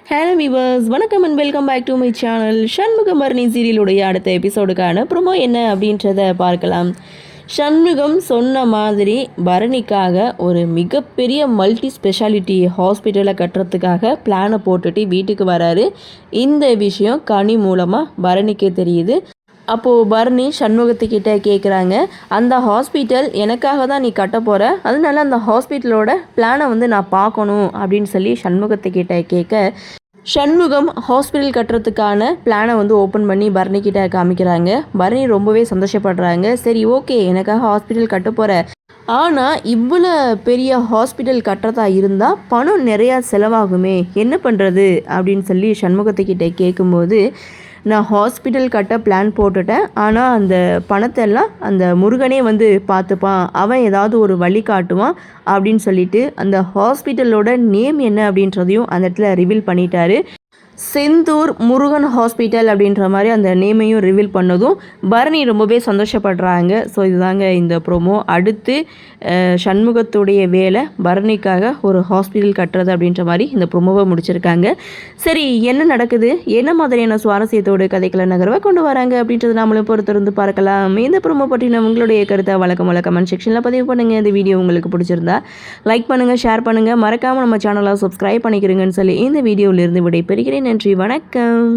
Hello viewers, வணக்கம் and welcome back to my channel. Shanmugam Bharani சீரியலுடைய அடுத்த எபிசோடுக்கான ப்ரோமோ என்ன அப்படின்றத பார்க்கலாம். சண்முகம் சொன்ன மாதிரி பரணிக்காக ஒரு மிகப்பெரிய மல்டி ஸ்பெஷாலிட்டி ஹாஸ்பிட்டலை கட்டுறதுக்காக பிளானை போட்டுட்டு வீட்டுக்கு வராரு. இந்த விஷயம் கனி மூலமாக பரணிக்கு தெரியுது. அப்போது பரணி சண்முகத்துக்கிட்ட கேட்குறாங்க, அந்த ஹாஸ்பிட்டல் எனக்காக தான் நீ கட்ட போகிற, அதனால அந்த ஹாஸ்பிட்டலோட பிளானை நான் பார்க்கணும் அப்படின்னு சொல்லி சண்முகத்துக்கிட்ட கேட்க, சண்முகம் ஹாஸ்பிட்டல் கட்டுறதுக்கான பிளானை ஓப்பன் பண்ணி பரணிக்கிட்ட காமிக்கிறாங்க. பரணி ரொம்பவே சந்தோஷப்படுறாங்க. சரி, ஓகே, எனக்காக ஹாஸ்பிட்டல் கட்ட போகிற, ஆனால் இவ்வளோ பெரிய ஹாஸ்பிட்டல் கட்டுறதா இருந்தால் பணம் நிறையா செலவாகுமே, என்ன பண்ணுறது அப்படின்னு சொல்லி சண்முகத்துக்கிட்ட கேட்கும்போது, நான் ஹாஸ்பிட்டல் கட்ட பிளான் போட்டுட்டேன், ஆனால் அந்த பணத்தெல்லாம் அந்த முருகனே பார்த்துப்பான், அவன் ஏதாவது ஒரு வழி காட்டுவான் அப்படின்னு சொல்லிட்டு அந்த ஹாஸ்பிட்டலோட நேம் என்ன அப்படின்றதையும் அந்த இடத்துல ரிவீல் பண்ணிட்டாரு. செந்தூர் முருகன் ஹாஸ்பிட்டல் அப்படின்ற மாதிரி அந்த நேமையும் ரிவீல் பண்ணதும் பரணி ரொம்பவே சந்தோஷப்படுறாங்க. ஸோ இதுதாங்க இந்த ப்ரோமோ. அடுத்து சண்முகத்துடைய வேலை பரணிக்காக ஒரு ஹாஸ்பிட்டல் கட்டுறது அப்படின்ற மாதிரி இந்த ப்ரோமோவை முடிச்சிருக்காங்க. சரி, என்ன நடக்குது, என்ன மாதிரியான சுவாரஸ்யத்தோடு கதைகளை நகர்வை கொண்டு வராங்க அப்படின்றது நம்மளும் பொறுத்திருந்து பார்க்கலாம். இந்த ப்ரோமோ பற்றின உங்களுடைய கருத்தை வழக்கம் கமெண்ட் செக்ஷனில் பதிவு பண்ணுங்கள். இந்த வீடியோ உங்களுக்கு பிடிச்சிருந்தா லைக் பண்ணுங்கள், ஷேர் பண்ணுங்கள், மறக்காமல் நம்ம சேனலை சப்ஸ்கிரைப் பண்ணிக்கிறீங்கன்னு சொல்லி இந்த வீடியோவிலிருந்து விடைபெறுகிறேன். நன்றி, வணக்கம்.